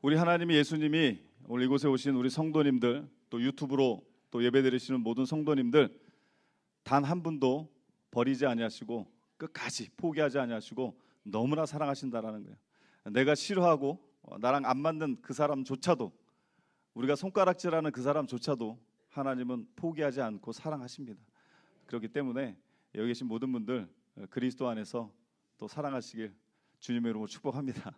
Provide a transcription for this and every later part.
우리 하나님이 예수님이 오늘 이곳에 오신 우리 성도님들, 또 유튜브로 또 예배드리시는 모든 성도님들 단 한 분도 버리지 아니하시고 끝까지 포기하지 아니하시고 너무나 사랑하신다라는 거예요. 내가 싫어하고 나랑 안 맞는 그 사람조차도, 우리가 손가락질하는 그 사람조차도 하나님은 포기하지 않고 사랑하십니다. 그렇기 때문에 여기 계신 모든 분들 그리스도 안에서 또 사랑하시길 주님의 이름으로 축복합니다.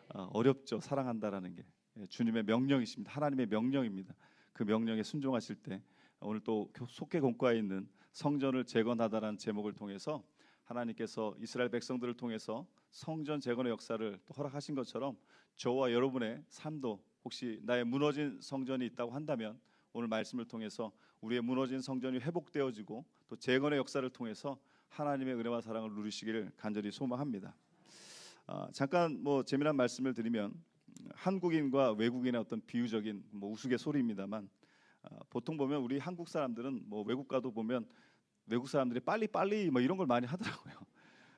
어렵죠, 사랑한다라는 게. 주님의 명령이십니다. 하나님의 명령입니다. 그 명령에 순종하실 때 오늘 또 속죄 공과에 있는 성전을 재건하다라는 제목을 통해서 하나님께서 이스라엘 백성들을 통해서 성전 재건의 역사를 또 허락하신 것처럼 저와 여러분의 삶도 혹시 나의 무너진 성전이 있다고 한다면 오늘 말씀을 통해서 우리의 무너진 성전이 회복되어지고 또 재건의 역사를 통해서 하나님의 은혜와 사랑을 누리시기를 간절히 소망합니다. 잠깐 재미난 말씀을 드리면 한국인과 외국인의 어떤 비유적인 우스갯소리입니다만 보통 보면 우리 한국 사람들은 외국 가도 보면 외국 사람들이 빨리 이런 걸 많이 하더라고요.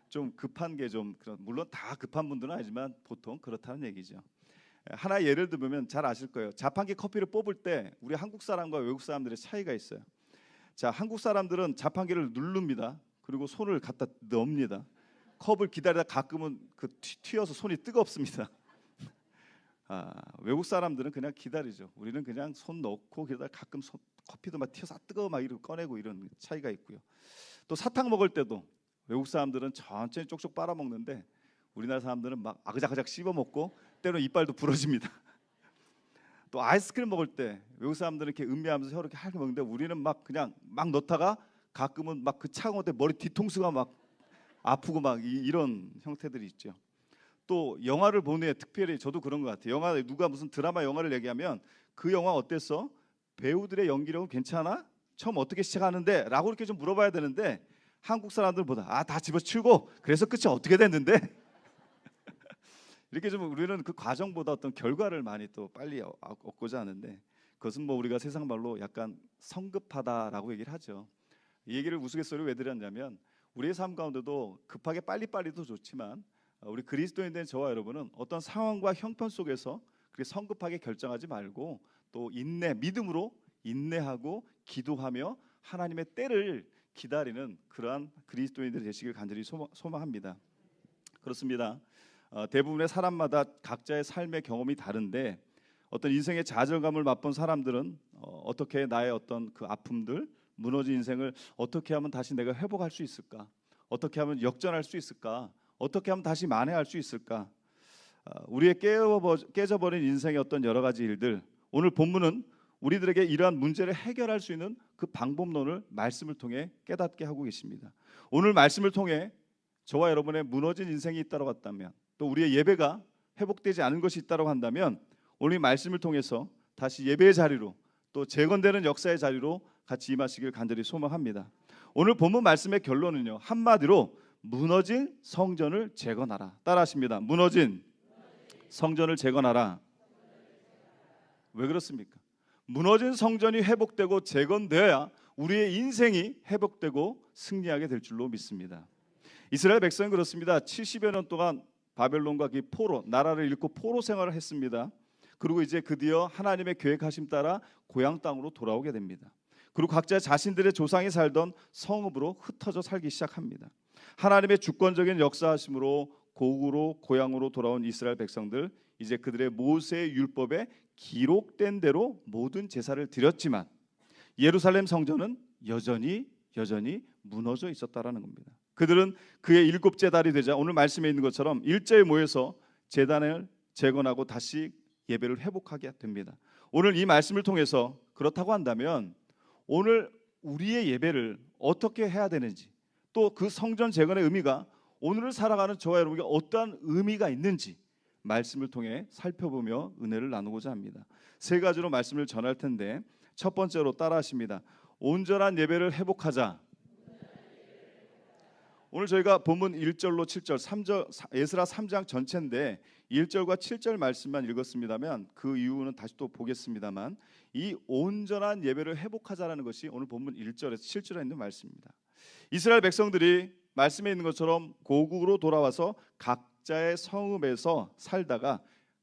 좀 급한 게 좀 물론 다 급한 분들은 아니지만 보통 그렇다는 얘기죠. 하나의 예를 들면 잘 아실 거예요. 자판기 커피를 뽑을 때 우리 한국 사람과 외국 사람들의 차이가 있어요. 자, 한국 사람들은 자판기를 누릅니다. 그리고 손을 갖다 넣습니다. 컵을 기다리다 가끔은 튀어서 손이 뜨겁습니다. 외국 사람들은 그냥 기다리죠. 우리는 그냥 손 넣고 그러다 가끔 커피도 막 튀어서 뜨거워 막 이렇게 꺼내고 이런 차이가 있고요. 또 사탕 먹을 때도 외국 사람들은 천천히 쪽쪽 빨아 먹는데 우리나라 사람들은 막 아그작아작 씹어 먹고 때로는 이빨도 부러집니다. 또 아이스크림 먹을 때 외국 사람들은 이렇게 음미하면서 혀를 이렇게 하게 먹는데 우리는 막 그냥 막 넣다가 가끔은 막 그 차가운 때 머리 뒤통수가 막 아프고 막 이런 형태들이 있죠. 또 영화를 보는 애 특별히 저도 그런 것 같아요. 영화 누가 무슨 드라마 영화를 얘기하면 그 영화 어땠어? 배우들의 연기력은 괜찮아? 처음 어떻게 시작하는데? 라고 이렇게 좀 물어봐야 되는데 한국 사람들보다 다 집어치우고 그래서 끝이 어떻게 됐는데? 이렇게 좀 우리는 그 과정보다 어떤 결과를 많이 또 빨리 얻고자 하는데 그것은 우리가 세상 말로 약간 성급하다라고 얘기를 하죠. 이 얘기를 우스갯소리로 왜 드렸냐면 우리의 삶 가운데도 급하게 빨리빨리도 좋지만 우리 그리스도인 된 저와 여러분은 어떤 상황과 형편 속에서 그렇게 성급하게 결정하지 말고 또 믿음으로 인내하고 기도하며 하나님의 때를 기다리는 그러한 그리스도인들이 되시길 간절히 소망합니다. 그렇습니다. 대부분의 사람마다 각자의 삶의 경험이 다른데 어떤 인생의 좌절감을 맛본 사람들은 어떻게 나의 어떤 그 아픔들, 무너진 인생을 어떻게 하면 다시 내가 회복할 수 있을까? 어떻게 하면 역전할 수 있을까? 어떻게 하면 다시 만회할 수 있을까? 우리의 깨져버린 인생의 어떤 여러 가지 일들, 오늘 본문은 우리들에게 이러한 문제를 해결할 수 있는 그 방법론을 말씀을 통해 깨닫게 하고 계십니다. 오늘 말씀을 통해 저와 여러분의 무너진 인생이 있다고 한다면 또 우리의 예배가 회복되지 않은 것이 있다고 한다면 오늘 이 말씀을 통해서 다시 예배의 자리로 또 재건되는 역사의 자리로 같이 임하시길 간절히 소망합니다. 오늘 본문 말씀의 결론은요, 한마디로 무너진 성전을 재건하라. 따라하십니다. 무너진 성전을 재건하라. 왜 그렇습니까? 무너진 성전이 회복되고 재건되어야 우리의 인생이 회복되고 승리하게 될 줄로 믿습니다. 이스라엘 백성은 그렇습니다. 70여 년 동안 바벨론과 그 포로, 나라를 잃고 포로 생활을 했습니다. 그리고 이제 드디어 하나님의 계획하심 따라 고향 땅으로 돌아오게 됩니다. 그리고 각자 자신들의 조상이 살던 성읍으로 흩어져 살기 시작합니다. 하나님의 주권적인 역사하심으로 고국으로 고향으로 돌아온 이스라엘 백성들, 이제 그들의 모세의 율법에 기록된 대로 모든 제사를 드렸지만 예루살렘 성전은 여전히 무너져 있었다라는 겁니다. 그들은 그의 일곱째 달이 되자 오늘 말씀에 있는 것처럼 일제에 모여서 제단을 재건하고 다시 예배를 회복하게 됩니다. 오늘 이 말씀을 통해서 그렇다고 한다면 오늘 우리의 예배를 어떻게 해야 되는지, 또 그 성전 재건의 의미가 오늘을 살아가는 저와 여러분에게 어떠한 의미가 있는지 말씀을 통해 살펴보며 은혜를 나누고자 합니다. 세 가지로 말씀을 전할 텐데 첫 번째로 따라하십니다. 온전한 예배를 회복하자. 오늘 저희가 본문 1절로 7절 에스라 3장 전체인데 1절과 7절 말씀만 읽었습니다만 그 이유는 다시 또 보겠습니다만 이 온전한 예배를 회복하자라는 것이 오늘 본문 1절에서 7절에 있는 말씀입니다. 이스라엘 백성들이 말씀에 있는 것처럼 고국으로 돌아와서 각자의 성읍에서 살다가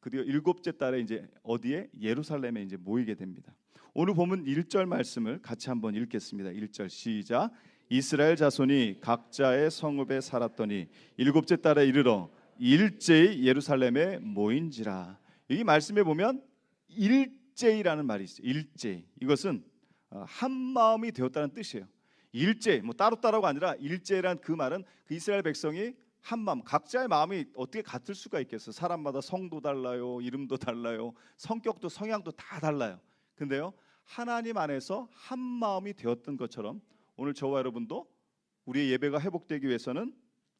드디어 일곱째 달에 이제 어디에? 예루살렘에 이제 모이게 됩니다. 오늘 본문 1절 말씀을 같이 한번 읽겠습니다. 1절 시작. 이스라엘 자손이 각자의 성읍에 살았더니 일곱째 달에 이르러 일제히 예루살렘에 모인지라. 이 말씀에 보면 일제이라는 말이 있어요. 일제히. 이것은 한 마음이 되었다는 뜻이에요. 일제, 뭐 따로따로가 아니라 일제란 그 말은 그 이스라엘 백성이 한 마음, 각자의 마음이 어떻게 같을 수가 있겠어요? 사람마다 성도 달라요, 이름도 달라요, 성격도 성향도 다 달라요. 근데요, 하나님 안에서 한 마음이 되었던 것처럼 오늘 저와 여러분도 우리의 예배가 회복되기 위해서는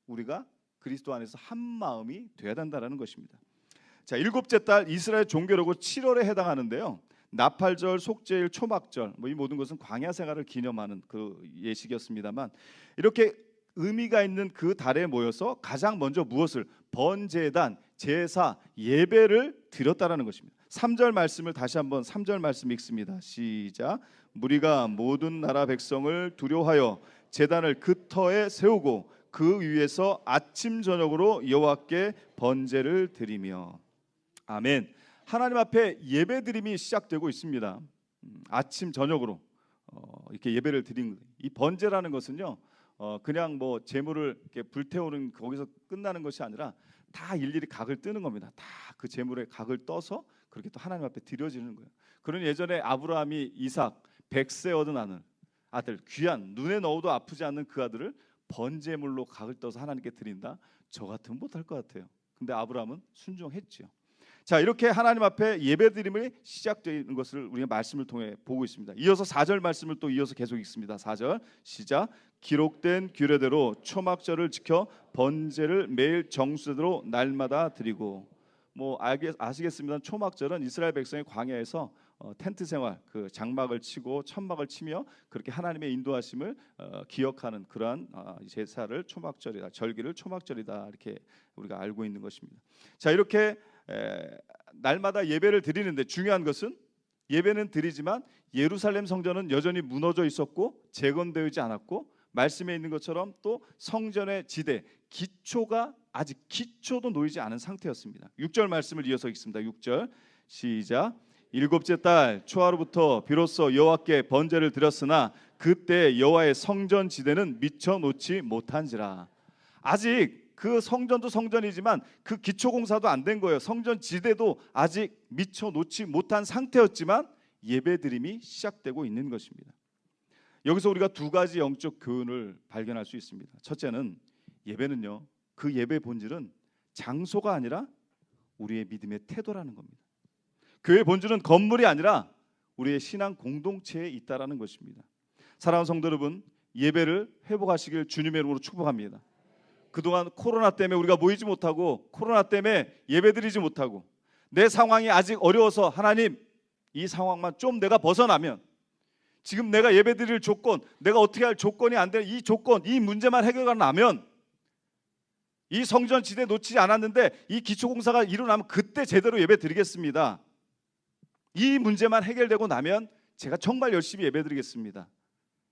우리가 그리스도 안에서 한 마음이 되어야 된다는 것입니다. 자, 일곱째 달 이스라엘 종교력은 7월에 해당하는데요. 나팔절, 속죄일, 초막절, 이 모든 것은 광야 생활을 기념하는 그 예식이었습니다만, 이렇게 의미가 있는 그 달에 모여서 가장 먼저 무엇을? 번제단, 제사, 예배를 드렸다라는 것입니다. 3절 말씀을 다시 한번 3절 말씀 읽습니다. 시작. 무리가 모든 나라 백성을 두려워하여 제단을 그 터에 세우고 그 위에서 아침 저녁으로 여호와께 번제를 드리며. 아멘. 하나님 앞에 예배드림이 시작되고 있습니다. 아침 저녁으로 이렇게 예배를 드린 이 번제라는 것은요, 그냥 뭐 제물을 이렇게 불태우는 거기서 끝나는 것이 아니라 다 일일이 각을 뜨는 겁니다. 다 그 제물에 각을 떠서 그렇게 또 하나님 앞에 드려지는 거예요. 그러니 예전에 아브라함이 이삭 100세 얻은 아들 귀한 눈에 넣어도 아프지 않는 그 아들을 번제물로 각을 떠서 하나님께 드린다. 저 같으면 못할 것 같아요. 근데 아브라함은 순종했지요. 자, 이렇게 하나님 앞에 예배드림이 시작되는 것을 우리가 말씀을 통해 보고 있습니다. 이어서 4절 말씀을 또 이어서 계속 읽습니다. 4절 시작. 기록된 규례대로 초막절을 지켜 번제를 매일 정수대로 날마다 드리고. 뭐 아시겠습니다. 초막절은 이스라엘 백성이 광야에서 텐트 생활, 그 장막을 치고 천막을 치며 그렇게 하나님의 인도하심을 기억하는 그러한 제사를 초막절이다, 절기를 초막절이다, 이렇게 우리가 알고 있는 것입니다. 자, 이렇게 날마다 예배를 드리는데 중요한 것은 예배는 드리지만 예루살렘 성전은 여전히 무너져 있었고 재건되지 않았고, 말씀에 있는 것처럼 또 성전의 지대 기초가 아직 기초도 놓이지 않은 상태였습니다. 6절 말씀을 이어서 읽습니다. 6절 시작. 일곱째 달 초하루부터 비로소 여호와께 번제를 드렸으나 그때 여호와의 성전 지대는 미쳐 놓지 못한지라. 아직 그 성전도 성전이지만 그 기초 공사도 안 된 거예요. 성전 지대도 아직 미쳐 놓지 못한 상태였지만 예배드림이 시작되고 있는 것입니다. 여기서 우리가 두 가지 영적 교훈을 발견할 수 있습니다. 첫째는 예배는요, 그 예배 본질은 장소가 아니라 우리의 믿음의 태도라는 겁니다. 교회 본질은 건물이 아니라 우리의 신앙 공동체에 있다라는 것입니다. 사랑하는 성도 여러분, 예배를 회복하시길 주님의 이름으로 축복합니다. 그동안 코로나 때문에 우리가 모이지 못하고, 코로나 때문에 예배드리지 못하고, 내 상황이 아직 어려워서 하나님 이 상황만 좀 내가 벗어나면, 지금 내가 예배드릴 조건, 내가 어떻게 할 조건이 안 되는 이 조건, 이 문제만 해결가 나면, 이 성전 지대 놓치지 않았는데 이 기초공사가 일어나면 그때 제대로 예배드리겠습니다. 이 문제만 해결되고 나면 제가 정말 열심히 예배드리겠습니다.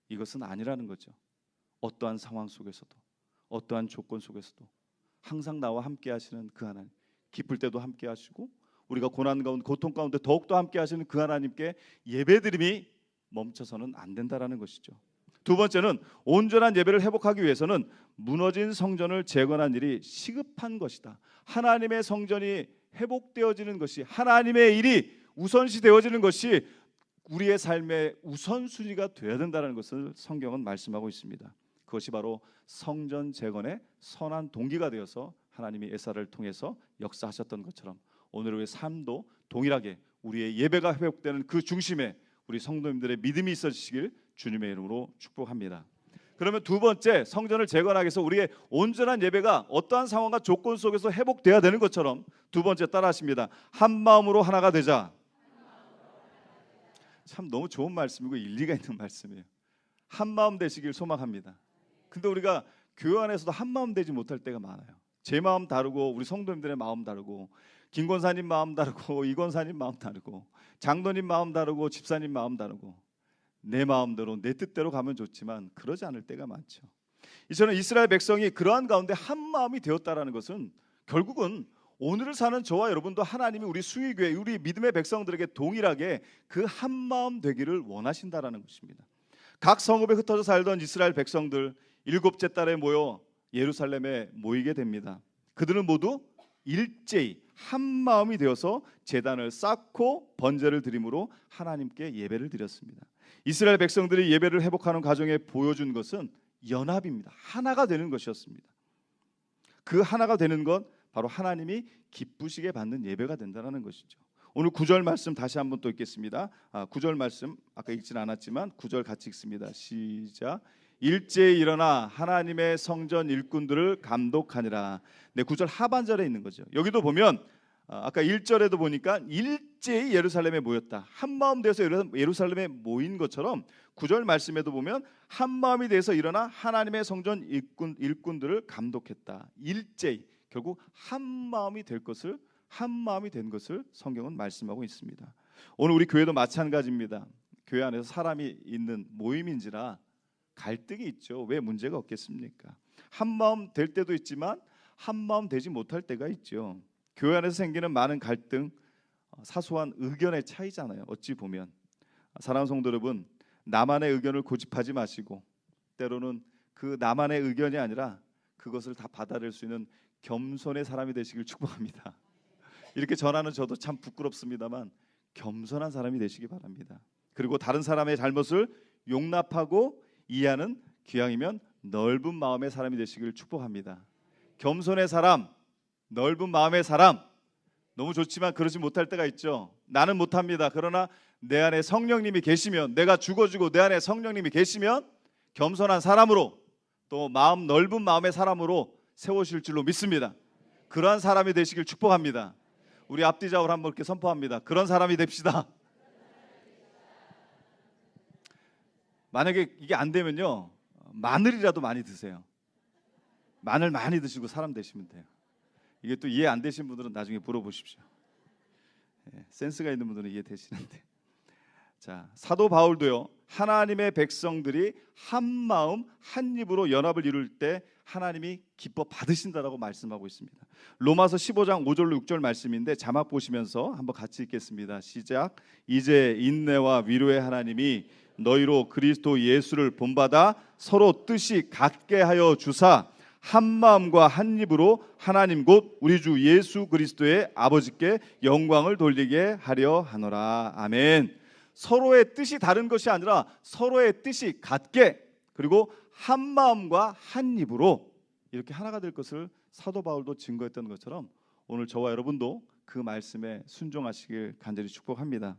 이것은 아니라는 거죠. 어떠한 상황 속에서도, 어떠한 조건 속에서도 항상 나와 함께 하시는 그 하나님, 기쁠 때도 함께 하시고 우리가 고난 가운데, 고통 가운데 더욱더 함께 하시는 그 하나님께 예배드림이 멈춰서는 안 된다라는 것이죠. 두 번째는 온전한 예배를 회복하기 위해서는 무너진 성전을 재건한 일이 시급한 것이다. 하나님의 성전이 회복되어지는 것이, 하나님의 일이 우선시 되어지는 것이 우리의 삶의 우선순위가 되어야 된다는 것을 성경은 말씀하고 있습니다. 그것이 바로 성전 재건의 선한 동기가 되어서 하나님이 에사를 통해서 역사하셨던 것처럼 오늘 우리의 삶도 동일하게 우리의 예배가 회복되는 그 중심에 우리 성도님들의 믿음이 있어지시길 주님의 이름으로 축복합니다. 그러면 두 번째, 성전을 재건하기 위해서 우리의 온전한 예배가 어떠한 상황과 조건 속에서 회복돼야 되는 것처럼 두 번째 따라하십니다. 한 마음으로 하나가 되자. 참 너무 좋은 말씀이고 일리가 있는 말씀이에요. 한 마음 되시길 소망합니다. 근데 우리가 교회 안에서도 한 마음 되지 못할 때가 많아요. 제 마음 다르고 우리 성도님들의 마음 다르고, 김 권사님 마음 다르고, 이 권사님 마음 다르고, 장로님 마음 다르고, 집사님 마음 다르고, 내 마음대로 내 뜻대로 가면 좋지만 그러지 않을 때가 많죠. 이처럼 이스라엘 백성이 그러한 가운데 한 마음이 되었다라는 것은 결국은 오늘을 사는 저와 여러분도 하나님이 우리 수의교회, 우리 믿음의 백성들에게 동일하게 그 한마음 되기를 원하신다라는 것입니다. 각 성읍에 흩어져 살던 이스라엘 백성들 일곱째 달에 모여 예루살렘에 모이게 됩니다. 그들은 모두 일제히 한 마음이 되어서 제단을 쌓고 번제를 드림으로 하나님께 예배를 드렸습니다. 이스라엘 백성들이 예배를 회복하는 과정에 보여준 것은 연합입니다. 하나가 되는 것이었습니다. 그 하나가 되는 것 바로 하나님이 기쁘시게 받는 예배가 된다는 것이죠. 오늘 9절 말씀 다시 한번 또 읽겠습니다. 9절 말씀 아까 읽진 않았지만 9절 같이 읽습니다. 시작. 일제히 일어나 하나님의 성전 일꾼들을 감독하니라. 네, 9절 하반절에 있는 거죠. 여기도 보면 아까 1절에도 보니까 일제히 예루살렘에 모였다. 한 마음 되어서 예루살렘에 모인 것처럼 9절 말씀에도 보면 한 마음이 돼서 일어나 하나님의 성전 일꾼들을 감독했다. 일제히 결국 한 마음이 된 것을 성경은 말씀하고 있습니다. 오늘 우리 교회도 마찬가지입니다. 교회 안에서 사람이 있는 모임인지라 갈등이 있죠. 왜 문제가 없겠습니까? 한 마음 될 때도 있지만 한 마음 되지 못할 때가 있죠. 교회 안에서 생기는 많은 갈등, 사소한 의견의 차이잖아요. 어찌 보면 사랑하는 성도 여러분, 나만의 의견을 고집하지 마시고 때로는 그 나만의 의견이 아니라 그것을 다 받아들일 수 있는 겸손의 사람이 되시길 축복합니다. 이렇게 전하는 저도 참 부끄럽습니다만 겸손한 사람이 되시기 바랍니다. 그리고 다른 사람의 잘못을 용납하고 이해하는 기왕이면 넓은 마음의 사람이 되시길 축복합니다. 겸손의 사람, 넓은 마음의 사람 너무 좋지만 그러지 못할 때가 있죠. 나는 못합니다. 그러나 내 안에 성령님이 계시면, 내가 죽어주고 내 안에 성령님이 계시면 겸손한 사람으로 또 마음 넓은 마음의 사람으로 세우실 줄로 믿습니다. 그러한 사람이 되시길 축복합니다. 우리 앞뒤좌우로 한번 이렇게 선포합니다. 그런 사람이 됩시다. 만약에 이게 안 되면요, 마늘이라도 많이 드세요. 마늘 많이 드시고 사람 되시면 돼요. 이게 또 이해 안 되신 분들은 나중에 물어보십시오. 센스가 있는 분들은 이해 되시는데. 자, 사도 바울도요, 하나님의 백성들이 한 마음 한 입으로 연합을 이룰 때 하나님이 기뻐 받으신다라고 말씀하고 있습니다. 로마서 15장 5절로 6절 말씀인데 자막 보시면서 한번 같이 읽겠습니다. 시작. 이제 인내와 위로의 하나님이 너희로 그리스도 예수를 본받아 서로 뜻이 같게 하여 주사 한 마음과 한 입으로 하나님 곧 우리 주 예수 그리스도의 아버지께 영광을 돌리게 하려 하노라. 아멘. 서로의 뜻이 다른 것이 아니라 서로의 뜻이 같게, 그리고 한 마음과 한 입으로 이렇게 하나가 될 것을 사도 바울도 증거했던 것처럼 오늘 저와 여러분도 그 말씀에 순종하시길 간절히 축복합니다.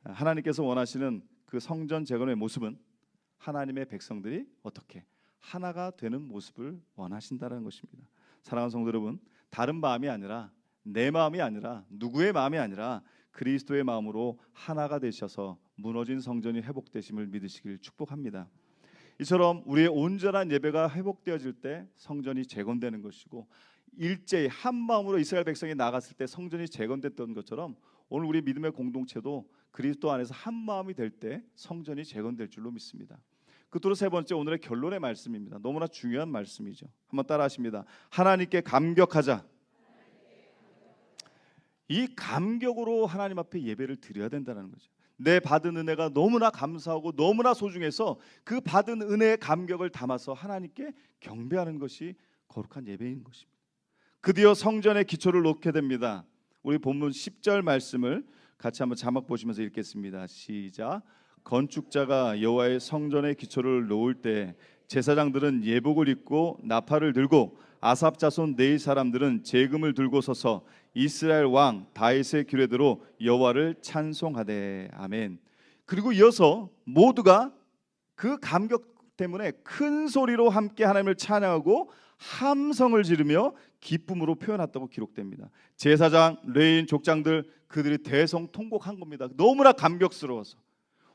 하나님께서 원하시는 그 성전 재건의 모습은 하나님의 백성들이 어떻게 하나가 되는 모습을 원하신다는 것입니다. 사랑하는 성도 여러분, 다른 마음이 아니라, 내 마음이 아니라, 누구의 마음이 아니라 그리스도의 마음으로 하나가 되셔서 무너진 성전이 회복되심을 믿으시길 축복합니다. 이처럼 우리의 온전한 예배가 회복되어질 때 성전이 재건되는 것이고, 일제히 한 마음으로 이스라엘 백성이 나갔을 때 성전이 재건됐던 것처럼 오늘 우리 믿음의 공동체도 그리스도 안에서 한 마음이 될 때 성전이 재건될 줄로 믿습니다. 끝으로 세 번째, 오늘의 결론의 말씀입니다. 너무나 중요한 말씀이죠. 한번 따라하십니다. 하나님께 감격하자. 이 감격으로 하나님 앞에 예배를 드려야 된다는 거죠. 내 받은 은혜가 너무나 감사하고 너무나 소중해서 그 받은 은혜의 감격을 담아서 하나님께 경배하는 것이 거룩한 예배인 것입니다. 드디어 성전의 기초를 놓게 됩니다. 우리 본문 10절 말씀을 같이 한번 자막 보시면서 읽겠습니다. 시작. 건축자가 여호와의 성전의 기초를 놓을 때 제사장들은 예복을 입고 나팔을 들고 아삽 자손 네이 사람들은 제금을 들고 서서 이스라엘 왕 다윗의 규례대로 여호와를 찬송하되. 아멘. 그리고 이어서 모두가 그 감격 때문에 큰 소리로 함께 하나님을 찬양하고 함성을 지르며 기쁨으로 표현했다고 기록됩니다. 제사장, 레위인, 족장들 그들이 대성통곡한 겁니다. 너무나 감격스러워서.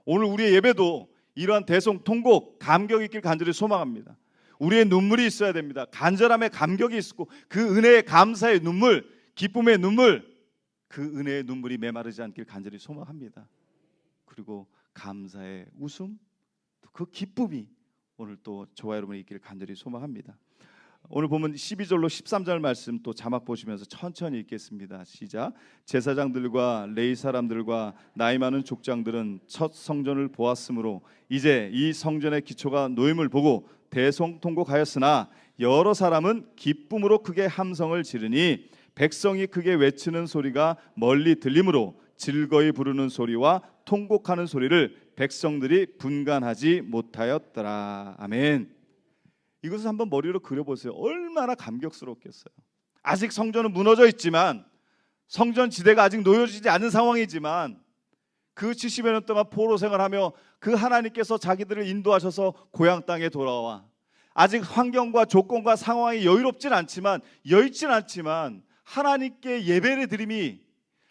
오늘 우리의 예배도 이러한 대성통곡, 감격이 있길 간절히 소망합니다. 우리의 눈물이 있어야 됩니다. 간절함의 감격이 있고 그 은혜의 감사의 눈물, 기쁨의 눈물, 그 은혜의 눈물이 메마르지 않길 간절히 소망합니다. 그리고 감사의 웃음, 그 기쁨이 오늘 또 저와 여러분이 있기를 간절히 소망합니다. 오늘 보면 12절로 13절 말씀 또 자막 보시면서 천천히 읽겠습니다. 시작. 제사장들과 레위 사람들과 나이 많은 족장들은 첫 성전을 보았으므로 이제 이 성전의 기초가 놓임을 보고 대성통곡하였으나 여러 사람은 기쁨으로 크게 함성을 지르니 백성이 크게 외치는 소리가 멀리 들리므로 즐거이 부르는 소리와 통곡하는 소리를 백성들이 분간하지 못하였더라. 아멘. 이것을 한번 머리로 그려보세요. 얼마나 감격스럽겠어요. 아직 성전은 무너져 있지만, 성전 지대가 아직 놓여지지 않은 상황이지만, 그 70여 년 동안 포로 생활하며 그 하나님께서 자기들을 인도하셔서 고향 땅에 돌아와 아직 환경과 조건과 상황이 여유롭진 않지만, 여의진 않지만 하나님께 예배를 드림이,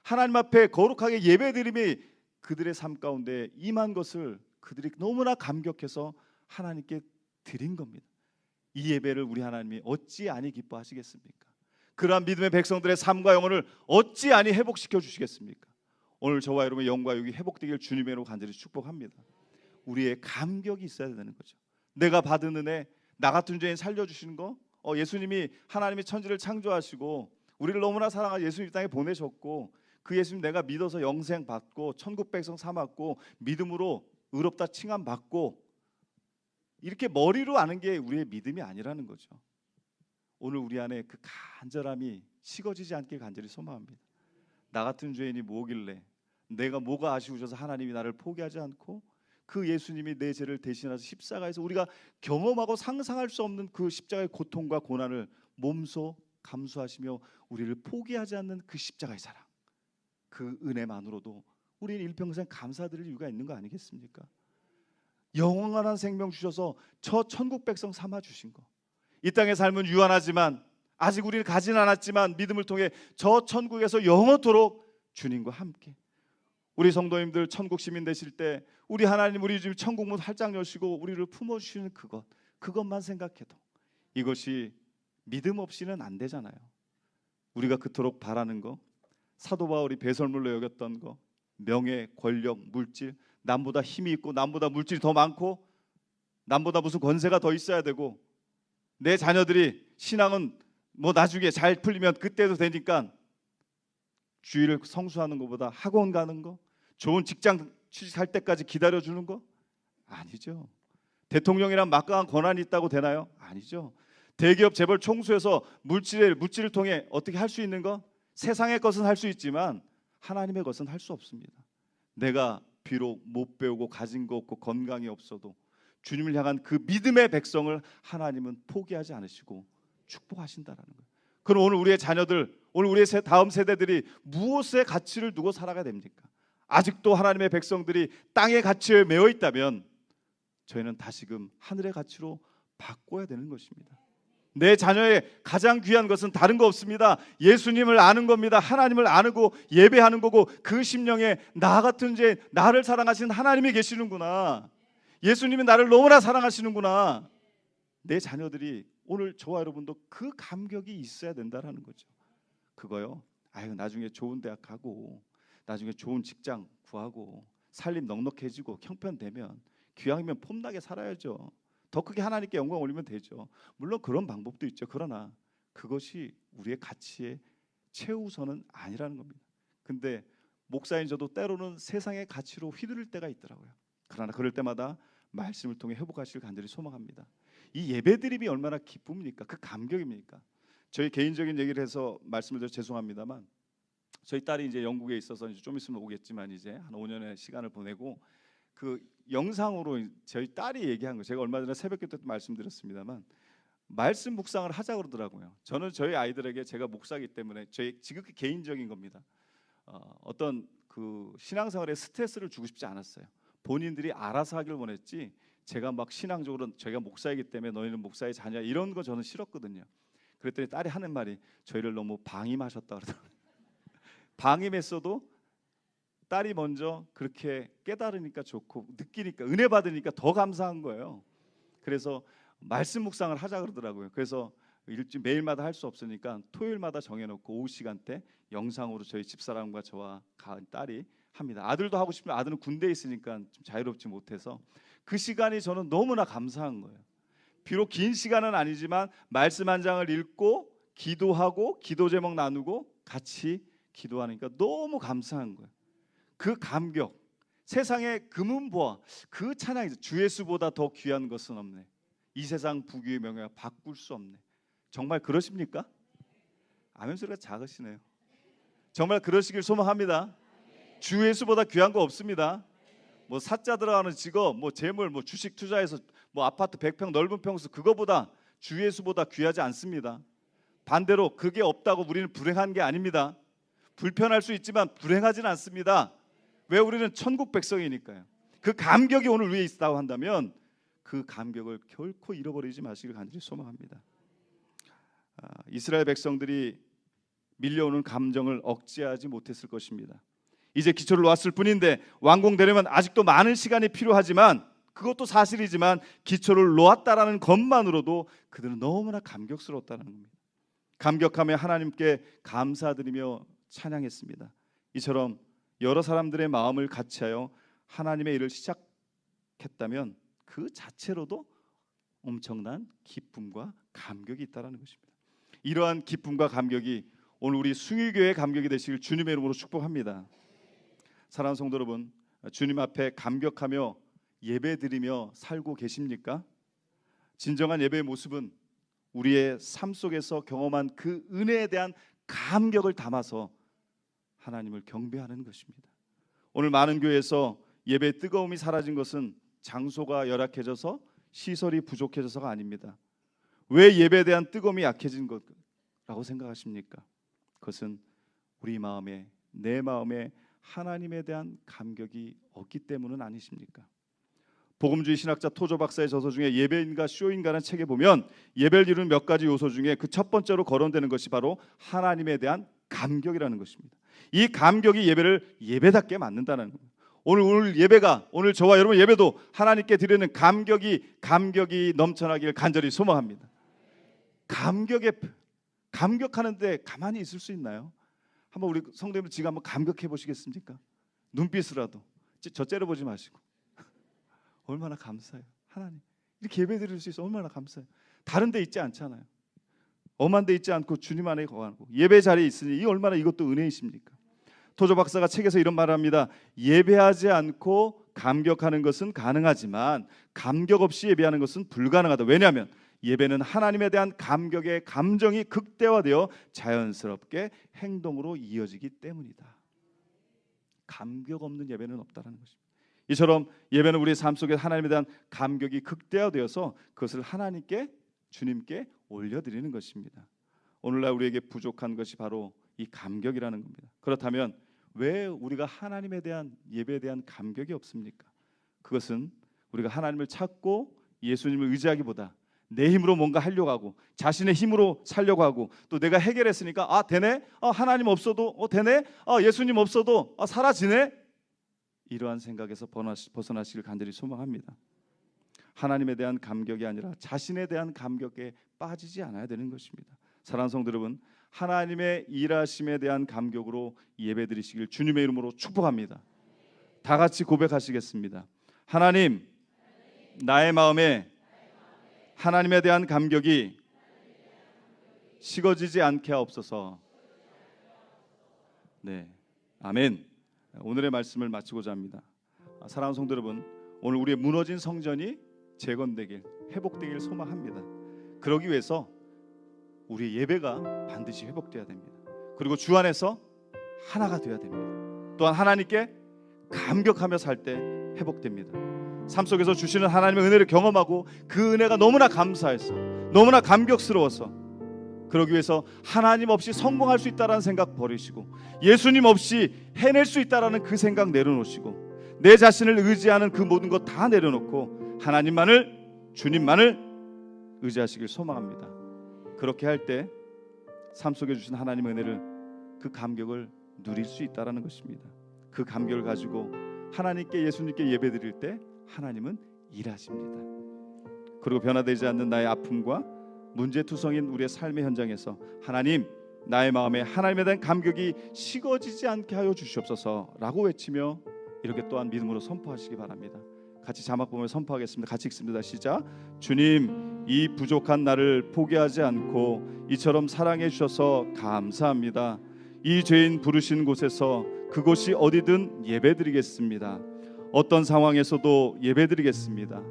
하나님 앞에 거룩하게 예배 드림이 그들의 삶 가운데 임한 것을 그들이 너무나 감격해서 하나님께 드린 겁니다. 이 예배를 우리 하나님이 어찌 아니 기뻐하시겠습니까? 그러한 믿음의 백성들의 삶과 영혼을 어찌 아니 회복시켜 주시겠습니까? 오늘 저와 여러분의 영과 육이 회복되길 주님의 이름으로 간절히 축복합니다. 우리의 감격이 있어야 되는 거죠. 내가 받은 은혜, 나 같은 죄인 살려주시는 거, 예수님이 하나님이 천지를 창조하시고 우리를 너무나 사랑하여 예수님 이 땅에 보내셨고, 그 예수님 내가 믿어서 영생 받고 천국 백성 삼았고 믿음으로 의롭다 칭함 받고, 이렇게 머리로 아는 게 우리의 믿음이 아니라는 거죠. 오늘 우리 안에 그 간절함이 식어지지 않길 간절히 소망합니다. 나 같은 죄인이 뭐길래, 내가 뭐가 아쉬우셔서 하나님이 나를 포기하지 않고 그 예수님이 내 죄를 대신하셔서 십자가에서 우리가 경험하고 상상할 수 없는 그 십자가의 고통과 고난을 몸소 감수하시며 우리를 포기하지 않는 그 십자가의 사랑, 그 은혜만으로도 우리는 일평생 감사드릴 이유가 있는 거 아니겠습니까? 영원한 생명 주셔서 저 천국 백성 삼아 주신 거, 이 땅의 삶은 유한하지만 아직 우리는 가진 않았지만 믿음을 통해 저 천국에서 영원토록 주님과 함께, 우리 성도님들 천국 시민 되실 때 우리 하나님, 우리 주님 천국 문 활짝 여시고 우리를 품어주시는 그것만 생각해도 이것이 믿음 없이는 안 되잖아요. 우리가 그토록 바라는 거, 사도 바울이 배설물로 여겼던 거, 명예, 권력, 물질, 남보다 힘이 있고 남보다 물질이 더 많고 남보다 무슨 권세가 더 있어야 되고, 내 자녀들이 신앙은 뭐 나중에 잘 풀리면 그때도 되니까 주일을 성수하는 것보다 학원 가는 거, 좋은 직장 취직할 때까지 기다려주는 거 아니죠. 대통령이란 막강한 권한이 있다고 되나요? 아니죠. 대기업 재벌 총수에서 물질을 통해 어떻게 할 수 있는 거, 세상의 것은 할 수 있지만 하나님의 것은 할 수 없습니다. 내가 비록 못 배우고 가진 거 없고 건강이 없어도 주님을 향한 그 믿음의 백성을 하나님은 포기하지 않으시고 축복하신다라는 거예요. 그럼 오늘 우리의 자녀들, 오늘 우리의 다음 세대들이 무엇의 가치를 두고 살아가야 됩니까? 아직도 하나님의 백성들이 땅의 가치에 매여 있다면 저희는 다시금 하늘의 가치로 바꿔야 되는 것입니다. 내 자녀의 가장 귀한 것은 다른 거 없습니다. 예수님을 아는 겁니다. 하나님을 아고 예배하는 거고, 그 심령에 나 같은 죄, 나를 사랑하시는 하나님이 계시는구나, 예수님이 나를 너무나 사랑하시는구나. 내 자녀들이, 오늘 저와 여러분도 그 감격이 있어야 된다라는 거죠. 그거요, 나중에 좋은 대학 가고 나중에 좋은 직장 구하고 살림 넉넉해지고 형편되면 귀하면 폼나게 살아야죠. 더 크게 하나님께 영광 올리면 되죠. 물론 그런 방법도 있죠. 그러나 그것이 우리의 가치의 최우선은 아니라는 겁니다. 근데 목사인 저도 때로는 세상의 가치로 휘두를 때가 있더라고요. 그러나 그럴 때마다 말씀을 통해 회복하시길 간절히 소망합니다. 이 예배드림이 얼마나 기쁨입니까? 그 감격입니까? 저희 개인적인 얘기를 해서 말씀을 드려 죄송합니다만, 저희 딸이 이제 영국에 있어서 이제 좀 있으면 오겠지만 이제 한 5년의 시간을 보내고, 그 영상으로 저희 딸이 얘기한 거, 제가 얼마 전에 새벽 기도 때 말씀드렸습니다만 말씀 묵상을 하자 그러더라고요. 저는 저희 아이들에게, 제가 목사이기 때문에 저희 지극히 개인적인 겁니다. 어떤 그 신앙생활에 스트레스를 주고 싶지 않았어요. 본인들이 알아서 하길 원했지, 제가 막 신앙적으로 저희가 목사이기 때문에 너희는 목사의 자녀 이런 거 저는 싫었거든요. 그랬더니 딸이 하는 말이 저희를 너무 방임하셨다 그러더라고요. 방임했어도 딸이 먼저 그렇게 깨달으니까 좋고, 느끼니까, 은혜 받으니까 더 감사한 거예요. 그래서 말씀 묵상을 하자 그러더라고요. 그래서 매일마다 할 수 없으니까 토요일마다 정해놓고 오후 시간대 영상으로 저희 집사람과 저와 딸이 합니다. 아들도 하고 싶으면, 아들은 군대에 있으니까 좀 자유롭지 못해서 그 시간이 저는 너무나 감사한 거예요. 비록 긴 시간은 아니지만 말씀 한 장을 읽고 기도하고 기도 제목 나누고 같이 기도하니까 너무 감사한 거예요. 그 감격, 세상의 금은보화 그 찬양이 주 예수보다 더 귀한 것은 없네. 이 세상 부귀의 명예가 바꿀 수 없네. 정말 그러십니까? 아멘 소리가 작으시네요. 정말 그러시길 소망합니다. 주 예수보다 귀한 거 없습니다. 뭐 사자 들어가는 직업, 뭐 재물, 뭐 주식 투자해서 뭐 아파트 100평 넓은 평수 그거보다 주 예수보다 귀하지 않습니다. 반대로 그게 없다고 우리는 불행한 게 아닙니다. 불편할 수 있지만 불행하진 않습니다. 왜? 우리는 천국 백성이니까요. 그 감격이 오늘 위에 있다고 한다면 그 감격을 결코 잃어버리지 마시길 간절히 소망합니다. 이스라엘 백성들이 밀려오는 감정을 억제하지 못했을 것입니다. 이제 기초를 놓았을 뿐인데 완공되려면 아직도 많은 시간이 필요하지만 그것도 사실이지만 기초를 놓았다라는 것만으로도 그들은 너무나 감격스러웠다는 겁니다. 감격하며 하나님께 감사드리며 찬양했습니다. 이처럼 여러 사람들의 마음을 같이하여 하나님의 일을 시작했다면 그 자체로도 엄청난 기쁨과 감격이 있다는 것입니다. 이러한 기쁨과 감격이 오늘 우리 숭일교회의 감격이 되시길 주님의 이름으로 축복합니다. 사랑하는 성도 여러분, 주님 앞에 감격하며 예배드리며 살고 계십니까? 진정한 예배의 모습은 우리의 삶 속에서 경험한 그 은혜에 대한 감격을 담아서 하나님을 경배하는 것입니다. 오늘 많은 교회에서 예배의 뜨거움이 사라진 것은 장소가 열악해져서 시설이 부족해져서가 아닙니다. 왜 예배에 대한 뜨거움이 약해진 것라고 생각하십니까? 그것은 우리 마음에, 내 마음에 하나님에 대한 감격이 없기 때문은 아니십니까? 복음주의 신학자 토조 박사의 저서 중에 예배인가 쇼인가라는 책에 보면 예배를 이루는 몇 가지 요소 중에 그 첫 번째로 거론되는 것이 바로 하나님에 대한 감격이라는 것입니다. 이 감격이 예배를 예배답게 만든다는 겁니다. 오늘 예배가, 오늘 저와 여러분 예배도 하나님께 드리는 감격이 넘쳐나길 간절히 소망합니다. 감격하는데 가만히 있을 수 있나요? 한번 우리 성도님들 지금 한번 감격해 보시겠습니까? 눈빛으로라도 저 째려보지 마시고 얼마나 감사해요. 하나님 이렇게 예배 드릴 수 있어 얼마나 감사해요. 다른 데 있지 않잖아요. 엄한 데 있지 않고 주님 안에 거하고 예배 자리에 있으니 이 얼마나 이것도 은혜이십니까? 토조 박사가 책에서 이런 말을 합니다. 예배하지 않고 감격하는 것은 가능하지만 감격 없이 예배하는 것은 불가능하다. 왜냐하면 예배는 하나님에 대한 감격의 감정이 극대화되어 자연스럽게 행동으로 이어지기 때문이다. 감격 없는 예배는 없다는 것입니다. 이처럼 예배는 우리의 삶 속에 하나님에 대한 감격이 극대화되어서 그것을 하나님께, 주님께 올려드리는 것입니다. 오늘날 우리에게 부족한 것이 바로 이 감격이라는 겁니다. 그렇다면 왜 우리가 하나님에 대한 예배에 대한 감격이 없습니까? 그것은 우리가 하나님을 찾고 예수님을 의지하기보다 내 힘으로 뭔가 하려고 하고 자신의 힘으로 살려고 하고 또 내가 해결했으니까 되네? 하나님 없어도 되네? 예수님 없어도 사라지네? 이러한 생각에서 벗어나시길 간절히 소망합니다. 하나님에 대한 감격이 아니라 자신에 대한 감격에 빠지지 않아야 되는 것입니다. 사랑하는 성도 여러분, 하나님의 일하심에 대한 감격으로 예배드리시길 주님의 이름으로 축복합니다. 다 같이 고백하시겠습니다. 하나님, 나의 마음에 하나님에 대한 감격이 식어지지 않게 하옵소서. 네, 아멘. 오늘의 말씀을 마치고자 합니다. 사랑하는 성도 여러분, 오늘 우리의 무너진 성전이 재건되길, 회복되길 소망합니다. 그러기 위해서 우리의 예배가 반드시 회복되어야 됩니다. 그리고 주 안에서 하나가 되어야 됩니다. 또한 하나님께 감격하며 살 때 회복됩니다. 삶 속에서 주시는 하나님의 은혜를 경험하고 그 은혜가 너무나 감사해서 너무나 감격스러워서 그러기 위해서 하나님 없이 성공할 수 있다는 생각 버리시고 예수님 없이 해낼 수 있다는 그 생각 내려놓으시고 내 자신을 의지하는 그 모든 것 다 내려놓고 하나님만을, 주님만을 의지하시길 소망합니다. 그렇게 할 때 삶 속에 주신 하나님의 은혜를, 그 감격을 누릴 수 있다는 것입니다. 그 감격을 가지고 하나님께, 예수님께 예배드릴 때 하나님은 일하십니다. 그리고 변화되지 않는 나의 아픔과 문제투성인 우리의 삶의 현장에서 하나님, 나의 마음에 하나님에 대한 감격이 식어지지 않게 하여 주시옵소서라고 외치며 이렇게 또한 믿음으로 선포하시기 바랍니다. 같이 자막 보면 선포하겠습니다. 같이 읽습니다. 시작. 주님, 이 부족한 나를 포기하지 않고 이처럼 사랑해 주셔서 감사합니다. 이 죄인 부르신 곳에서 그곳이 어디든 예배드리겠습니다. 어떤 상황에서도 예배드리겠습니다.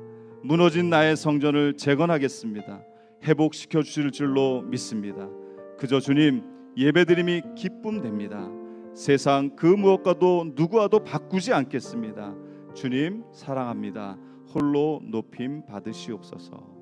무너진 나의 성전을 재건하겠습니다. 회복시켜 주실 줄로 믿습니다. 그저 주님 예배드림이 기쁨 됩니다. 세상 그 무엇과도 누구와도 바꾸지 않겠습니다. 주님 사랑합니다. 홀로 높임 받으시옵소서.